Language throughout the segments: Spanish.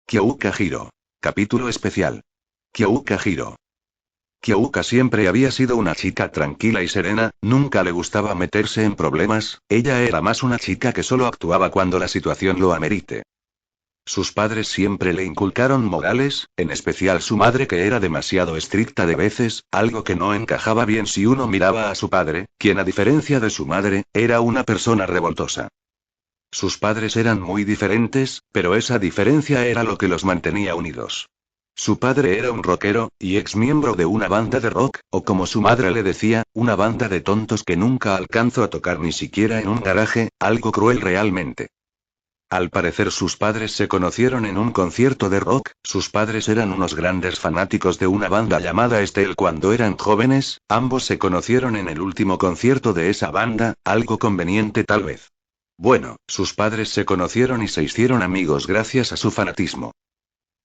Kyouka Hiro. Capítulo especial. Kyouka Hiro. Kyouka siempre había sido una chica tranquila y serena, nunca le gustaba meterse en problemas, ella era más una chica que solo actuaba cuando la situación lo amerite. Sus padres siempre le inculcaron modales, en especial su madre que era demasiado estricta de veces, algo que no encajaba bien si uno miraba a su padre, quien a diferencia de su madre, era una persona revoltosa. Sus padres eran muy diferentes, pero esa diferencia era lo que los mantenía unidos. Su padre era un rockero, y ex miembro de una banda de rock, o como su madre le decía, una banda de tontos que nunca alcanzó a tocar ni siquiera en un garaje, algo cruel realmente. Al parecer sus padres se conocieron en un concierto de rock, sus padres eran unos grandes fanáticos de una banda llamada Estelle cuando eran jóvenes, ambos se conocieron en el último concierto de esa banda, algo conveniente tal vez. Bueno, sus padres se conocieron y se hicieron amigos gracias a su fanatismo.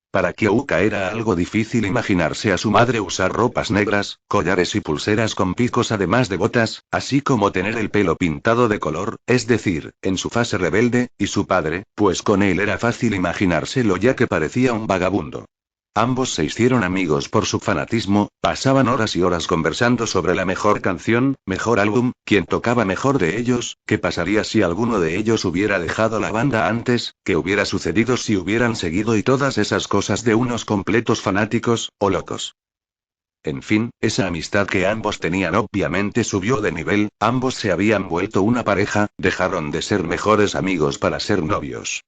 Para Kyouka era algo difícil imaginarse a su madre usar ropas negras, collares y pulseras con picos además de botas, así como tener el pelo pintado de color, es decir, en su fase rebelde, y su padre, pues con él era fácil imaginárselo ya que parecía un vagabundo. Ambos se hicieron amigos por su fanatismo, pasaban horas y horas conversando sobre la mejor canción, mejor álbum, quién tocaba mejor de ellos, qué pasaría si alguno de ellos hubiera dejado la banda antes, qué hubiera sucedido si hubieran seguido y todas esas cosas de unos completos fanáticos, o locos. En fin, esa amistad que ambos tenían obviamente subió de nivel, ambos se habían vuelto una pareja, dejaron de ser mejores amigos para ser novios.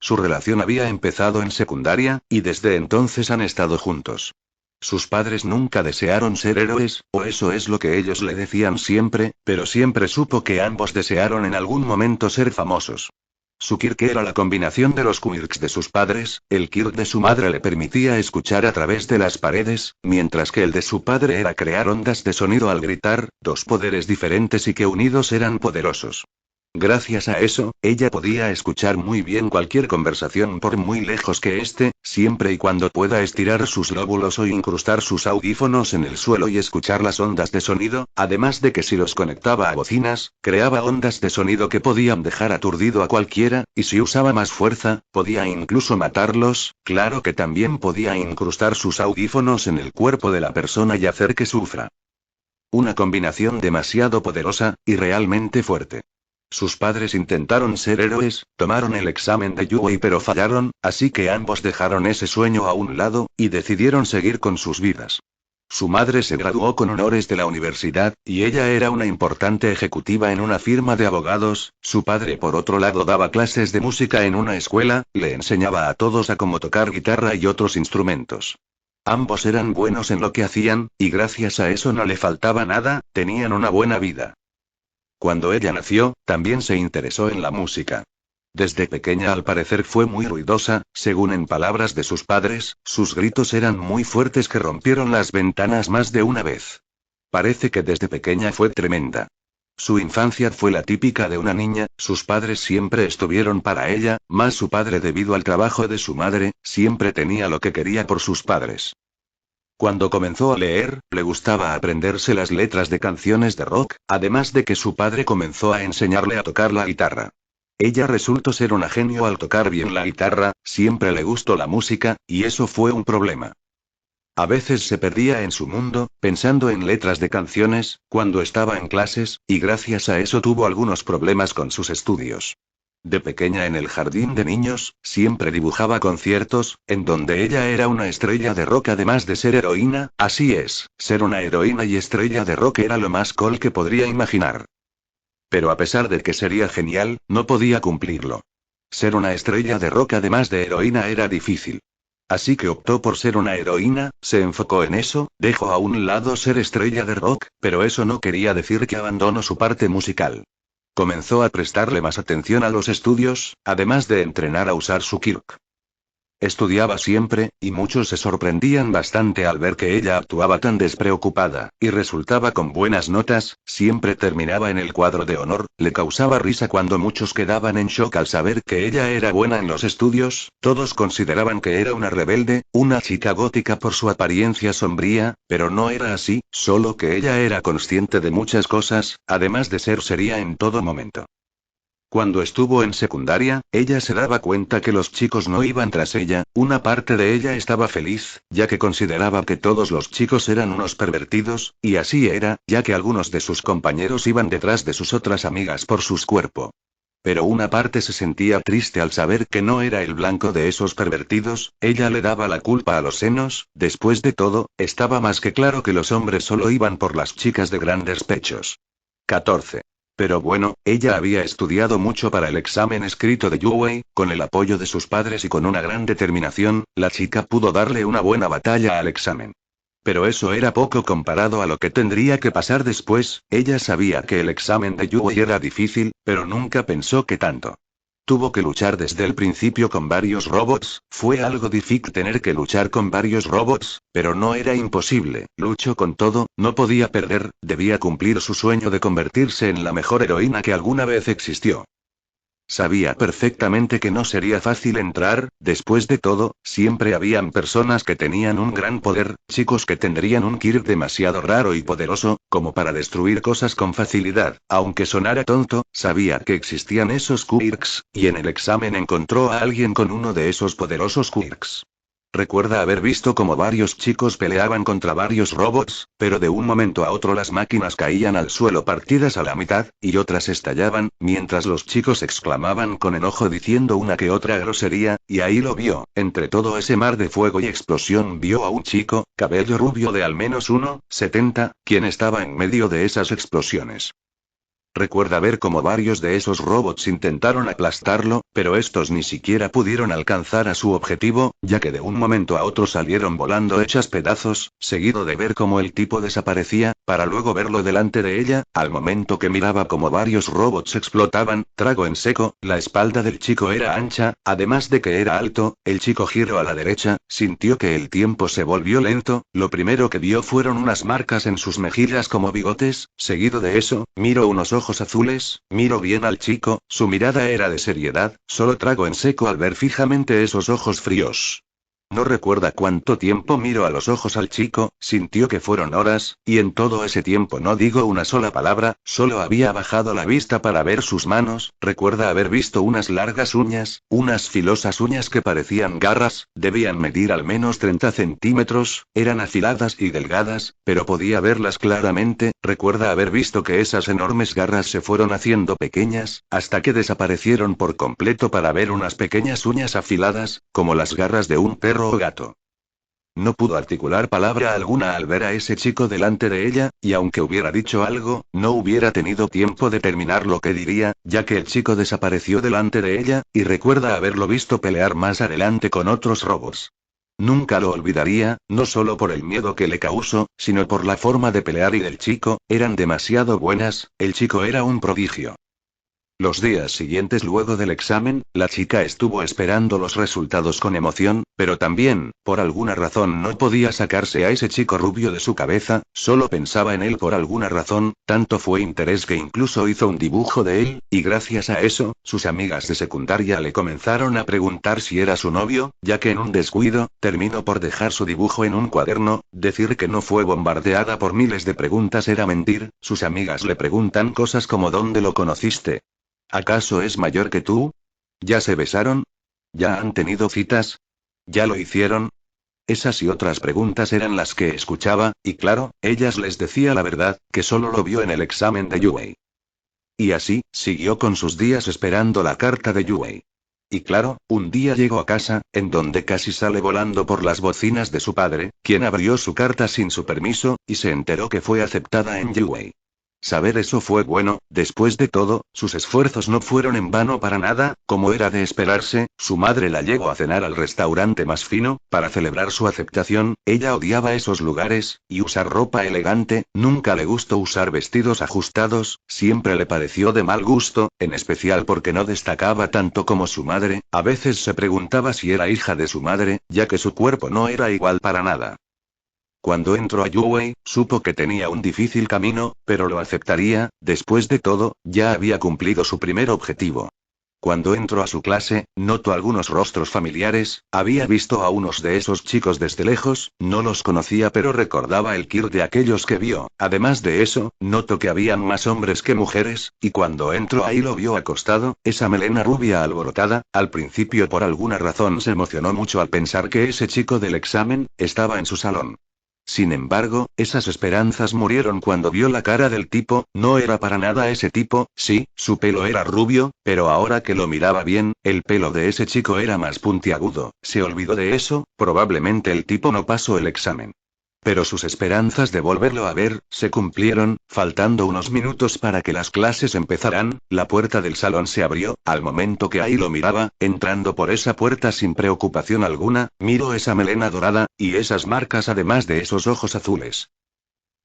Su relación había empezado en secundaria, y desde entonces han estado juntos. Sus padres nunca desearon ser héroes, o eso es lo que ellos le decían siempre, pero siempre supo que ambos desearon en algún momento ser famosos. Su Kirk era la combinación de los quirks de sus padres, el Kirk de su madre le permitía escuchar a través de las paredes, mientras que el de su padre era crear ondas de sonido al gritar, dos poderes diferentes y que unidos eran poderosos. Gracias a eso, ella podía escuchar muy bien cualquier conversación por muy lejos que esté, siempre y cuando pueda estirar sus lóbulos o incrustar sus audífonos en el suelo y escuchar las ondas de sonido, además de que si los conectaba a bocinas, creaba ondas de sonido que podían dejar aturdido a cualquiera, y si usaba más fuerza, podía incluso matarlos, claro que también podía incrustar sus audífonos en el cuerpo de la persona y hacer que sufra. Una combinación demasiado poderosa, y realmente fuerte. Sus padres intentaron ser héroes, tomaron el examen de Yui pero fallaron, así que ambos dejaron ese sueño a un lado, y decidieron seguir con sus vidas. Su madre se graduó con honores de la universidad, y ella era una importante ejecutiva en una firma de abogados, su padre por otro lado daba clases de música en una escuela, le enseñaba a todos a cómo tocar guitarra y otros instrumentos. Ambos eran buenos en lo que hacían, y gracias a eso no le faltaba nada, tenían una buena vida. Cuando ella nació, también se interesó en la música. Desde pequeña al parecer fue muy ruidosa, según en palabras de sus padres, sus gritos eran muy fuertes que rompieron las ventanas más de una vez. Parece que desde pequeña fue tremenda. Su infancia fue la típica de una niña, sus padres siempre estuvieron para ella, más su padre debido al trabajo de su madre, siempre tenía lo que quería por sus padres. Cuando comenzó a leer, le gustaba aprenderse las letras de canciones de rock, además de que su padre comenzó a enseñarle a tocar la guitarra. Ella resultó ser una genio al tocar bien la guitarra, siempre le gustó la música, y eso fue un problema. A veces se perdía en su mundo, pensando en letras de canciones, cuando estaba en clases, y gracias a eso tuvo algunos problemas con sus estudios. De pequeña en el jardín de niños, siempre dibujaba conciertos, en donde ella era una estrella de rock además de ser heroína, así es, ser una heroína y estrella de rock era lo más cool que podría imaginar. Pero a pesar de que sería genial, no podía cumplirlo. Ser una estrella de rock además de heroína era difícil. Así que optó por ser una heroína, se enfocó en eso, dejó a un lado ser estrella de rock, pero eso no quería decir que abandonó su parte musical. Comenzó a prestarle más atención a los estudios, además de entrenar a usar su Kirk. Estudiaba siempre, y muchos se sorprendían bastante al ver que ella actuaba tan despreocupada, y resultaba con buenas notas, siempre terminaba en el cuadro de honor, le causaba risa cuando muchos quedaban en shock al saber que ella era buena en los estudios, todos consideraban que era una rebelde, una chica gótica por su apariencia sombría, pero no era así, solo que ella era consciente de muchas cosas, además de ser seria en todo momento. Cuando estuvo en secundaria, ella se daba cuenta que los chicos no iban tras ella, una parte de ella estaba feliz, ya que consideraba que todos los chicos eran unos pervertidos, y así era, ya que algunos de sus compañeros iban detrás de sus otras amigas por sus cuerpos. Pero una parte se sentía triste al saber que no era el blanco de esos pervertidos, ella le daba la culpa a los senos, después de todo, estaba más que claro que los hombres solo iban por las chicas de grandes pechos. 14. Pero bueno, ella había estudiado mucho para el examen escrito de Yuwei, con el apoyo de sus padres y con una gran determinación, la chica pudo darle una buena batalla al examen. Pero eso era poco comparado a lo que tendría que pasar después, ella sabía que el examen de Yuwei era difícil, pero nunca pensó que tanto. Tuvo que luchar desde el principio con varios robots, fue algo difícil tener que luchar con varios robots, pero no era imposible, luchó con todo, no podía perder, debía cumplir su sueño de convertirse en la mejor heroína que alguna vez existió. Sabía perfectamente que no sería fácil entrar, después de todo, siempre habían personas que tenían un gran poder, chicos que tendrían un Kirk demasiado raro y poderoso, como para destruir cosas con facilidad, aunque sonara tonto, sabía que existían esos Quirks, y en el examen encontró a alguien con uno de esos poderosos Quirks. Recuerda haber visto cómo varios chicos peleaban contra varios robots, pero de un momento a otro las máquinas caían al suelo partidas a la mitad, y otras estallaban, mientras los chicos exclamaban con enojo diciendo una que otra grosería, y ahí lo vio, entre todo ese mar de fuego y explosión vio a un chico, cabello rubio de al menos 1,70, quien estaba en medio de esas explosiones. Recuerda ver cómo varios de esos robots intentaron aplastarlo, pero estos ni siquiera pudieron alcanzar a su objetivo, ya que de un momento a otro salieron volando hechas pedazos, seguido de ver cómo el tipo desaparecía, para luego verlo delante de ella, al momento que miraba cómo varios robots explotaban, trago en seco, la espalda del chico era ancha, además de que era alto, el chico giró a la derecha, sintió que el tiempo se volvió lento, lo primero que vio fueron unas marcas en sus mejillas como bigotes, seguido de eso, miró unos ojos azules, miró bien al chico, su mirada era de seriedad, solo trago en seco al ver fijamente esos ojos fríos. No recuerda cuánto tiempo miró a los ojos al chico, sintió que fueron horas, y en todo ese tiempo no dijo una sola palabra, solo había bajado la vista para ver sus manos, recuerda haber visto unas largas uñas, unas filosas uñas que parecían garras, debían medir al menos 30 centímetros, eran afiladas y delgadas, pero podía verlas claramente, recuerda haber visto que esas enormes garras se fueron haciendo pequeñas, hasta que desaparecieron por completo para ver unas pequeñas uñas afiladas, como las garras de un perro o gato. No pudo articular palabra alguna al ver a ese chico delante de ella, y aunque hubiera dicho algo, no hubiera tenido tiempo de terminar lo que diría, ya que el chico desapareció delante de ella, y recuerda haberlo visto pelear más adelante con otros robots. Nunca lo olvidaría, no solo por el miedo que le causó, sino por la forma de pelear y del chico, eran demasiado buenas, el chico era un prodigio. Los días siguientes luego del examen, la chica estuvo esperando los resultados con emoción, pero también, por alguna razón no podía sacarse a ese chico rubio de su cabeza, solo pensaba en él por alguna razón, tanto fue interés que incluso hizo un dibujo de él, y gracias a eso, sus amigas de secundaria le comenzaron a preguntar si era su novio, ya que en un descuido, terminó por dejar su dibujo en un cuaderno, decir que no fue bombardeada por miles de preguntas era mentir, sus amigas le preguntan cosas como ¿dónde lo conociste? ¿Acaso es mayor que tú? ¿Ya se besaron? ¿Ya han tenido citas? ¿Ya lo hicieron? Esas y otras preguntas eran las que escuchaba, y claro, ellas les decía la verdad, que solo lo vio en el examen de Yuwei. Y así, siguió con sus días esperando la carta de Yuwei. Y claro, un día llegó a casa, en donde casi sale volando por las bocinas de su padre, quien abrió su carta sin su permiso, y se enteró que fue aceptada en Yuwei. Saber eso fue bueno, después de todo, sus esfuerzos no fueron en vano para nada, como era de esperarse, su madre la llevó a cenar al restaurante más fino, para celebrar su aceptación, ella odiaba esos lugares, y usar ropa elegante, nunca le gustó usar vestidos ajustados, siempre le pareció de mal gusto, en especial porque no destacaba tanto como su madre, a veces se preguntaba si era hija de su madre, ya que su cuerpo no era igual para nada. Cuando entró a Yuwei, supo que tenía un difícil camino, pero lo aceptaría, después de todo, ya había cumplido su primer objetivo. Cuando entró a su clase, notó algunos rostros familiares, había visto a unos de esos chicos desde lejos, no los conocía pero recordaba el Kirk de aquellos que vio. Además de eso, notó que habían más hombres que mujeres, y cuando entró ahí lo vio acostado, esa melena rubia alborotada. Al principio por alguna razón se emocionó mucho al pensar que ese chico del examen, estaba en su salón. Sin embargo, esas esperanzas murieron cuando vio la cara del tipo, no era para nada ese tipo, sí, su pelo era rubio, pero ahora que lo miraba bien, el pelo de ese chico era más puntiagudo, se olvidó de eso, probablemente el tipo no pasó el examen. Pero sus esperanzas de volverlo a ver, se cumplieron, faltando unos minutos para que las clases empezaran, la puerta del salón se abrió, al momento que ahí lo miraba, entrando por esa puerta sin preocupación alguna, miró esa melena dorada, y esas marcas además de esos ojos azules.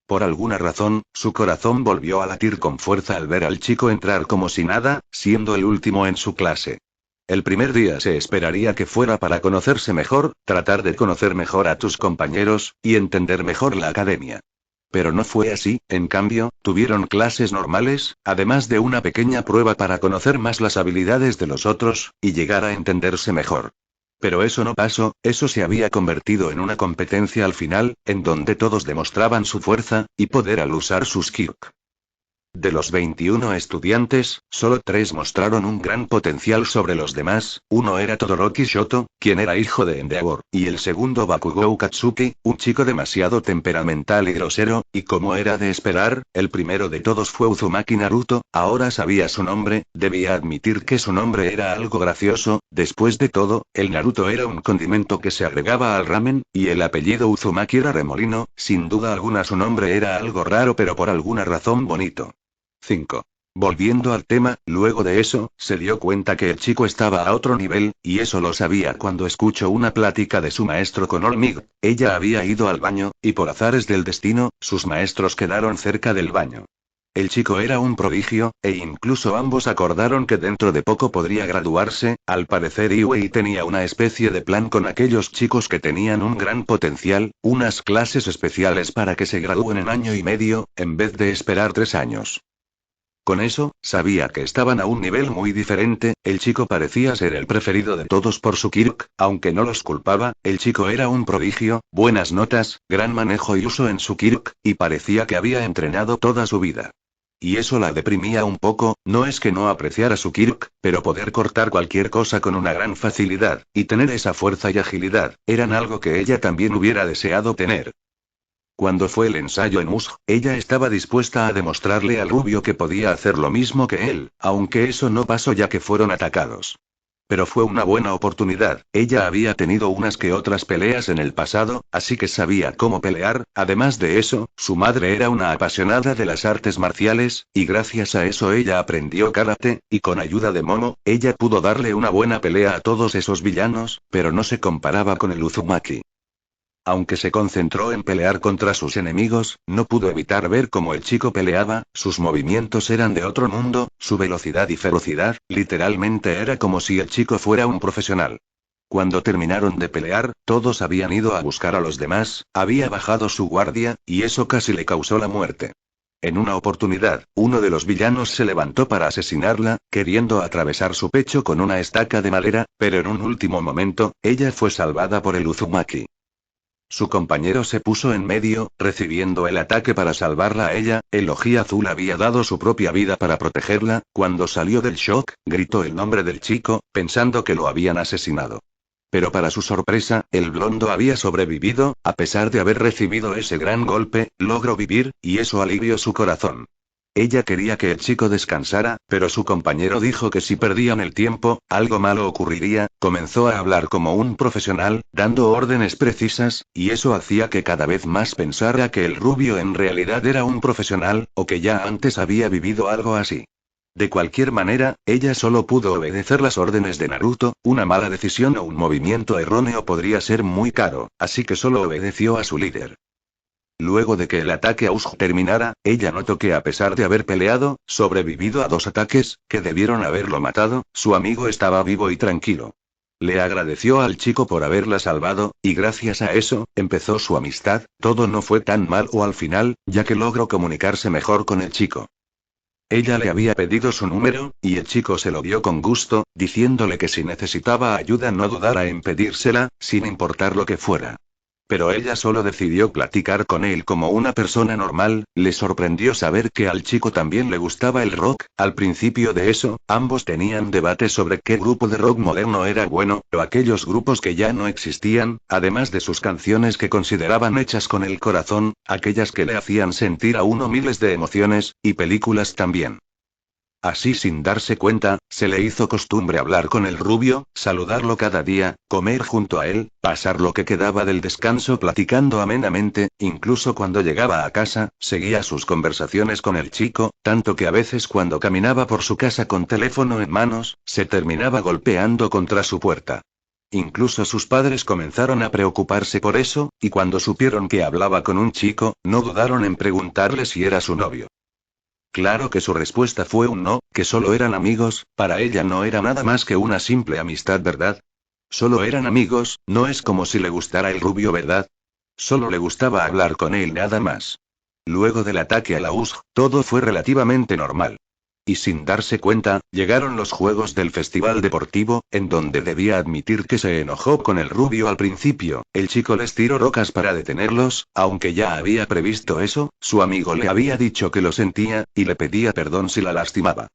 Por alguna razón, su corazón volvió a latir con fuerza al ver al chico entrar como si nada, siendo el último en su clase. El primer día se esperaría que fuera para conocerse mejor, tratar de conocer mejor a tus compañeros, y entender mejor la academia. Pero no fue así, en cambio, tuvieron clases normales, además de una pequeña prueba para conocer más las habilidades de los otros, y llegar a entenderse mejor. Pero eso no pasó, eso se había convertido en una competencia al final, en donde todos demostraban su fuerza, y poder al usar sus Kirk. De los 21 estudiantes, solo 3 mostraron un gran potencial sobre los demás, uno era Todoroki Shoto, quien era hijo de Endeavor, y el segundo Bakugou Katsuki, un chico demasiado temperamental y grosero, y como era de esperar, el primero de todos fue Uzumaki Naruto, ahora sabía su nombre, debía admitir que su nombre era algo gracioso, después de todo, el Naruto era un condimento que se agregaba al ramen, y el apellido Uzumaki era remolino, sin duda alguna su nombre era algo raro pero por alguna razón bonito. 5. Volviendo al tema, luego de eso, se dio cuenta que el chico estaba a otro nivel, y eso lo sabía cuando escuchó una plática de su maestro con Olmig. Ella había ido al baño, y por azares del destino, sus maestros quedaron cerca del baño. El chico era un prodigio, e incluso ambos acordaron que dentro de poco podría graduarse. Al parecer Iwei tenía una especie de plan con aquellos chicos que tenían un gran potencial, unas clases especiales para que se gradúen en año y medio, en vez de esperar 3 años. Con eso, sabía que estaban a un nivel muy diferente, el chico parecía ser el preferido de todos por su Kirk, aunque no los culpaba, el chico era un prodigio, buenas notas, gran manejo y uso en su Kirk, y parecía que había entrenado toda su vida. Y eso la deprimía un poco, no es que no apreciara su Kirk, pero poder cortar cualquier cosa con una gran facilidad, y tener esa fuerza y agilidad, eran algo que ella también hubiera deseado tener. Cuando fue el ensayo en Musg, ella estaba dispuesta a demostrarle al rubio que podía hacer lo mismo que él, aunque eso no pasó ya que fueron atacados. Pero fue una buena oportunidad, ella había tenido unas que otras peleas en el pasado, así que sabía cómo pelear, además de eso, su madre era una apasionada de las artes marciales, y gracias a eso ella aprendió karate, y con ayuda de Momo, ella pudo darle una buena pelea a todos esos villanos, pero no se comparaba con el Uzumaki. Aunque se concentró en pelear contra sus enemigos, no pudo evitar ver cómo el chico peleaba, sus movimientos eran de otro mundo, su velocidad y ferocidad, literalmente era como si el chico fuera un profesional. Cuando terminaron de pelear, todos habían ido a buscar a los demás, había bajado su guardia, y eso casi le causó la muerte. En una oportunidad, uno de los villanos se levantó para asesinarla, queriendo atravesar su pecho con una estaca de madera, pero en un último momento, ella fue salvada por el Uzumaki. Su compañero se puso en medio, recibiendo el ataque para salvarla a ella, el oji azul había dado su propia vida para protegerla, cuando salió del shock, gritó el nombre del chico, pensando que lo habían asesinado. Pero para su sorpresa, el blondo había sobrevivido, a pesar de haber recibido ese gran golpe, logró vivir, y eso alivió su corazón. Ella quería que el chico descansara, pero su compañero dijo que si perdían el tiempo, algo malo ocurriría, comenzó a hablar como un profesional, dando órdenes precisas, y eso hacía que cada vez más pensara que el rubio en realidad era un profesional, o que ya antes había vivido algo así. De cualquier manera, ella solo pudo obedecer las órdenes de Naruto, una mala decisión o un movimiento erróneo podría ser muy caro, así que solo obedeció a su líder. Luego de que el ataque a Usopp terminara, ella notó que a pesar de haber peleado, sobrevivido a 2 ataques, que debieron haberlo matado, su amigo estaba vivo y tranquilo. Le agradeció al chico por haberla salvado, y gracias a eso, empezó su amistad, todo no fue tan mal o al final, ya que logró comunicarse mejor con el chico. Ella le había pedido su número, y el chico se lo dio con gusto, diciéndole que si necesitaba ayuda no dudara en pedírsela, sin importar lo que fuera. Pero ella solo decidió platicar con él como una persona normal. Le sorprendió saber que al chico también le gustaba el rock. Al principio de eso, ambos tenían debates sobre qué grupo de rock moderno era bueno, o aquellos grupos que ya no existían, además de sus canciones que consideraban hechas con el corazón, aquellas que le hacían sentir a uno miles de emociones, y películas también. Así sin darse cuenta, se le hizo costumbre hablar con el rubio, saludarlo cada día, comer junto a él, pasar lo que quedaba del descanso platicando amenamente, incluso cuando llegaba a casa, seguía sus conversaciones con el chico, tanto que a veces cuando caminaba por su casa con teléfono en manos, se terminaba golpeando contra su puerta. Incluso sus padres comenzaron a preocuparse por eso, y cuando supieron que hablaba con un chico, no dudaron en preguntarle si era su novio. Claro que su respuesta fue un no, que solo eran amigos. Para ella no era nada más que una simple amistad, ¿verdad? Solo eran amigos, no es como si le gustara el rubio, ¿verdad? Solo le gustaba hablar con él, nada más. Luego del ataque a la USG, todo fue relativamente normal. Y sin darse cuenta, llegaron los juegos del festival deportivo, en donde debía admitir que se enojó con el rubio al principio. El chico les tiró rocas para detenerlos, aunque ya había previsto eso. Su amigo le había dicho que lo sentía, y le pedía perdón si la lastimaba.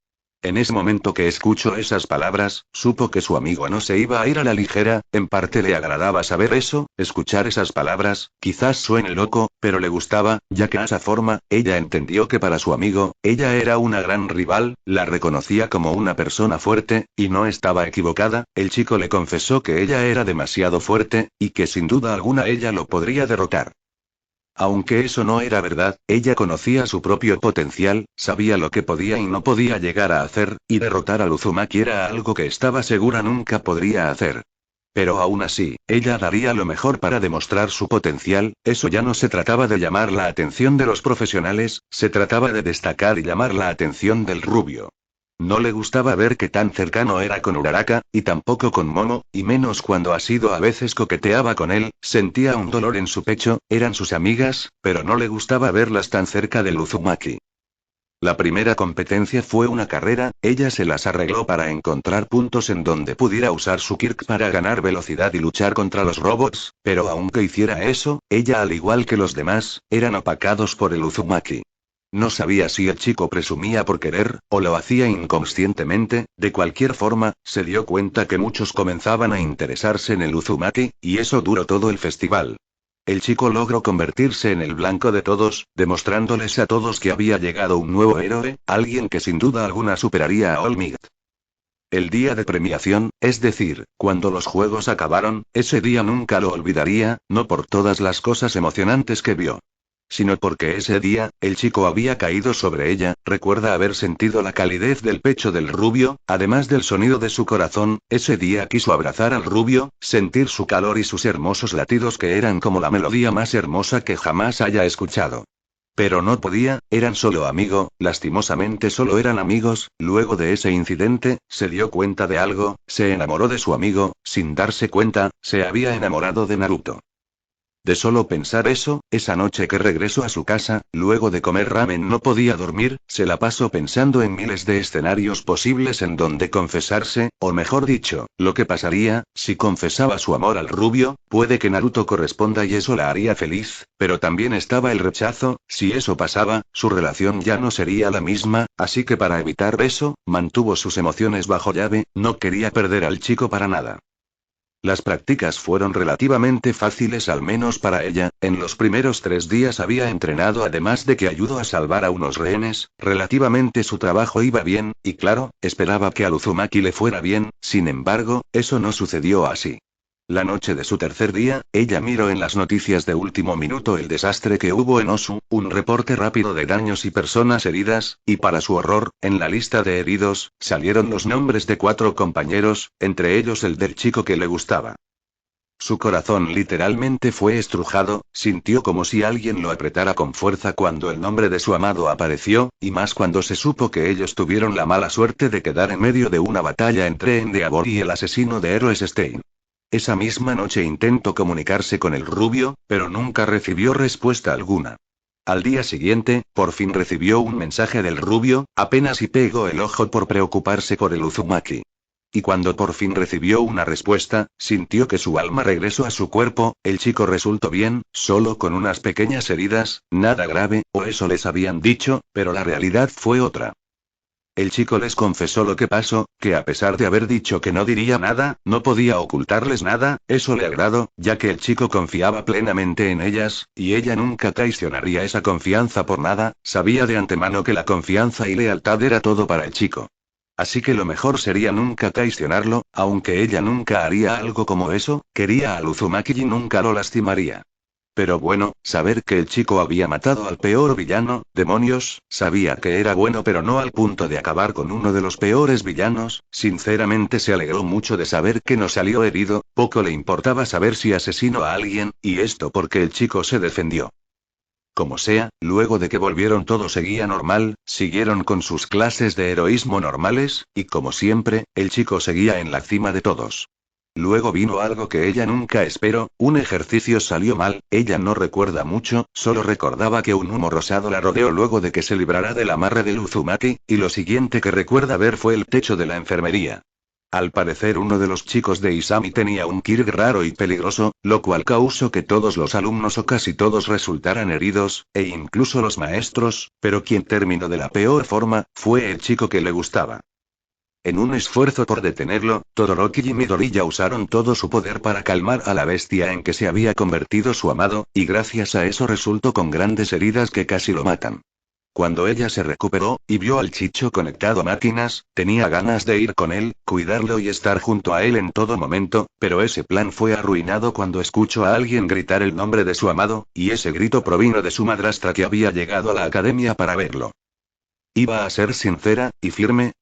En ese momento que escuchó esas palabras, supo que su amigo no se iba a ir a la ligera. En parte le agradaba saber eso, escuchar esas palabras. Quizás suene loco, pero le gustaba, ya que de esa forma, ella entendió que para su amigo, ella era una gran rival. La reconocía como una persona fuerte, y no estaba equivocada. El chico le confesó que ella era demasiado fuerte, y que sin duda alguna ella lo podría derrotar. Aunque eso no era verdad, ella conocía su propio potencial, sabía lo que podía y no podía llegar a hacer, y derrotar a Uzumaki era algo que estaba segura nunca podría hacer. Pero aún así, ella daría lo mejor para demostrar su potencial. Eso ya no se trataba de llamar la atención de los profesionales, se trataba de destacar y llamar la atención del rubio. No le gustaba ver que tan cercano era con Uraraka, y tampoco con Momo, y menos cuando Asido a veces coqueteaba con él. Sentía un dolor en su pecho. Eran sus amigas, pero no le gustaba verlas tan cerca del Uzumaki. La primera competencia fue una carrera. Ella se las arregló para encontrar puntos en donde pudiera usar su Kirk para ganar velocidad y luchar contra los robots, pero aunque hiciera eso, ella al igual que los demás, eran opacados por el Uzumaki. No sabía si el chico presumía por querer, o lo hacía inconscientemente. De cualquier forma, se dio cuenta que muchos comenzaban a interesarse en el Uzumaki, y eso duró todo el festival. El chico logró convertirse en el blanco de todos, demostrándoles a todos que había llegado un nuevo héroe, alguien que sin duda alguna superaría a All Might. El día de premiación, es decir, cuando los juegos acabaron, ese día nunca lo olvidaría, no por todas las cosas emocionantes que vio, sino porque ese día, el chico había caído sobre ella. Recuerda haber sentido la calidez del pecho del rubio, además del sonido de su corazón. Ese día quiso abrazar al rubio, sentir su calor y sus hermosos latidos que eran como la melodía más hermosa que jamás haya escuchado. Pero no podía, eran solo amigo, lastimosamente solo eran amigos. Luego de ese incidente, se dio cuenta de algo, se enamoró de su amigo. Sin darse cuenta, se había enamorado de Naruto. De solo pensar eso, esa noche que regresó a su casa, luego de comer ramen no podía dormir. Se la pasó pensando en miles de escenarios posibles en donde confesarse, o mejor dicho, lo que pasaría, si confesaba su amor al rubio. Puede que Naruto corresponda y eso la haría feliz, pero también estaba el rechazo. Si eso pasaba, su relación ya no sería la misma, así que para evitar eso, mantuvo sus emociones bajo llave. No quería perder al chico para nada. Las prácticas fueron relativamente fáciles, al menos para ella. En los primeros 3 días había entrenado, además de que ayudó a salvar a unos rehenes. Relativamente su trabajo iba bien, y claro, esperaba que a Uzumaki le fuera bien. Sin embargo, eso no sucedió así. La noche de su tercer día, ella miró en las noticias de último minuto el desastre que hubo en Osu, un reporte rápido de daños y personas heridas, y para su horror, en la lista de heridos, salieron los nombres de 4 compañeros, entre ellos el del chico que le gustaba. Su corazón literalmente fue estrujado, sintió como si alguien lo apretara con fuerza cuando el nombre de su amado apareció, y más cuando se supo que ellos tuvieron la mala suerte de quedar en medio de una batalla entre Endeavor y el asesino de héroes Stein. Esa misma noche intentó comunicarse con el rubio, pero nunca recibió respuesta alguna. Al día siguiente, por fin recibió un mensaje del rubio, apenas y pegó el ojo por preocuparse por el Uzumaki. Y cuando por fin recibió una respuesta, sintió que su alma regresó a su cuerpo. El chico resultó bien, solo con unas pequeñas heridas, nada grave, o eso les habían dicho, pero la realidad fue otra. El chico les confesó lo que pasó, que a pesar de haber dicho que no diría nada, no podía ocultarles nada. Eso le agradó, ya que el chico confiaba plenamente en ellas, y ella nunca traicionaría esa confianza por nada. Sabía de antemano que la confianza y lealtad era todo para el chico. Así que lo mejor sería nunca traicionarlo, aunque ella nunca haría algo como eso. Quería al Uzumaki y nunca lo lastimaría. Pero bueno, saber que el chico había matado al peor villano, demonios, sabía que era bueno pero no al punto de acabar con uno de los peores villanos. Sinceramente se alegró mucho de saber que no salió herido. Poco le importaba saber si asesinó a alguien, y esto porque el chico se defendió. Como sea, luego de que volvieron todo seguía normal, siguieron con sus clases de heroísmo normales, y como siempre, el chico seguía en la cima de todos. Luego vino algo que ella nunca esperó. Un ejercicio salió mal. Ella no recuerda mucho, solo recordaba que un humo rosado la rodeó luego de que se librara del amarre del Uzumaki, y lo siguiente que recuerda ver fue el techo de la enfermería. Al parecer uno de los chicos de Isami tenía un kirg raro y peligroso, lo cual causó que todos los alumnos o casi todos resultaran heridos, e incluso los maestros, pero quien terminó de la peor forma, fue el chico que le gustaba. En un esfuerzo por detenerlo, Todoroki y Midoriya usaron todo su poder para calmar a la bestia en que se había convertido su amado, y gracias a eso resultó con grandes heridas que casi lo matan. Cuando ella se recuperó, y vio al chicho conectado a máquinas, tenía ganas de ir con él, cuidarlo y estar junto a él en todo momento, pero ese plan fue arruinado cuando escuchó a alguien gritar el nombre de su amado, y ese grito provino de su madrastra que había llegado a la academia para verlo. Iba a ser sincera, y firme.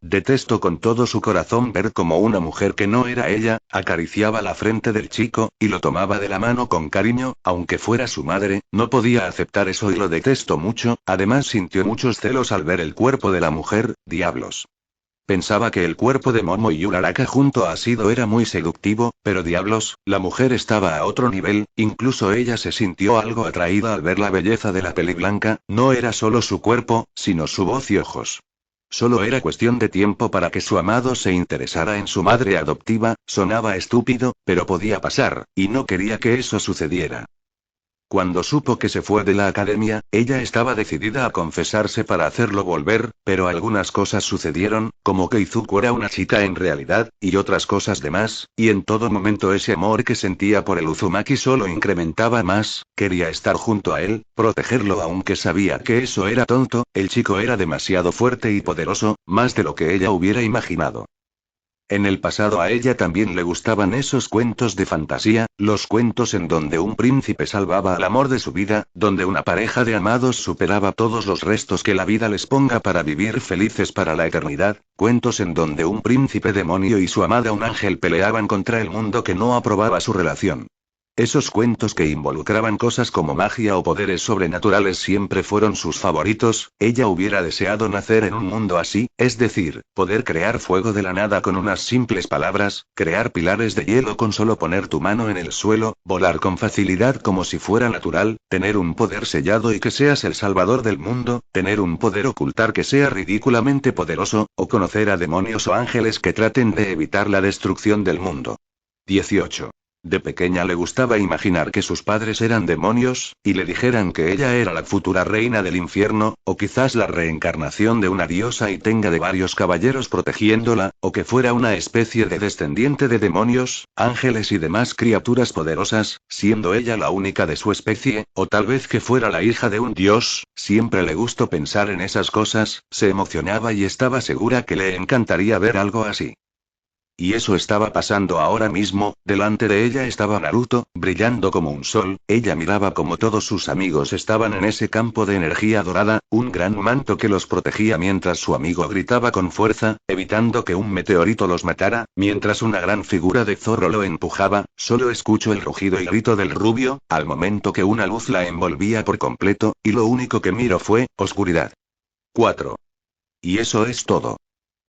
Detesto con todo su corazón ver cómo una mujer que no era ella, acariciaba la frente del chico, y lo tomaba de la mano con cariño, aunque fuera su madre. No podía aceptar eso y lo detesto mucho. Además sintió muchos celos al ver el cuerpo de la mujer. Diablos. Pensaba que el cuerpo de Momo y Uraraka junto a Sido era muy seductivo, pero diablos, la mujer estaba a otro nivel. Incluso ella se sintió algo atraída al ver la belleza de la peli blanca. No era solo su cuerpo, sino su voz y ojos. Solo era cuestión de tiempo para que su amado se interesara en su madre adoptiva. Sonaba estúpido, pero podía pasar, y no quería que eso sucediera. Cuando supo que se fue de la academia, ella estaba decidida a confesarse para hacerlo volver, pero algunas cosas sucedieron, como que Izuku era una chica en realidad, y otras cosas de más, y en todo momento ese amor que sentía por el Uzumaki solo incrementaba más. Quería estar junto a él, protegerlo aunque sabía que eso era tonto. El chico era demasiado fuerte y poderoso, más de lo que ella hubiera imaginado. En el pasado a ella también le gustaban esos cuentos de fantasía, los cuentos en donde un príncipe salvaba al amor de su vida, donde una pareja de amados superaba todos los restos que la vida les ponga para vivir felices para la eternidad, cuentos en donde un príncipe demonio y su amada un ángel peleaban contra el mundo que no aprobaba su relación. Esos cuentos que involucraban cosas como magia o poderes sobrenaturales siempre fueron sus favoritos. Ella hubiera deseado nacer en un mundo así, es decir, poder crear fuego de la nada con unas simples palabras, crear pilares de hielo con solo poner tu mano en el suelo, volar con facilidad como si fuera natural, tener un poder sellado y que seas el salvador del mundo, tener un poder ocultar que sea ridículamente poderoso, o conocer a demonios o ángeles que traten de evitar la destrucción del mundo. 18. De pequeña le gustaba imaginar que sus padres eran demonios, y le dijeran que ella era la futura reina del infierno, o quizás la reencarnación de una diosa y tenga de varios caballeros protegiéndola, o que fuera una especie de descendiente de demonios, ángeles y demás criaturas poderosas, siendo ella la única de su especie, o tal vez que fuera la hija de un dios. Siempre le gustó pensar en esas cosas, se emocionaba y estaba segura que le encantaría ver algo así. Y eso estaba pasando ahora mismo. Delante de ella estaba Naruto, brillando como un sol. Ella miraba como todos sus amigos estaban en ese campo de energía dorada, un gran manto que los protegía mientras su amigo gritaba con fuerza, evitando que un meteorito los matara, mientras una gran figura de zorro lo empujaba. Solo escucho el rugido y grito del rubio, al momento que una luz la envolvía por completo, y lo único que miro fue oscuridad. 4. Y eso es todo.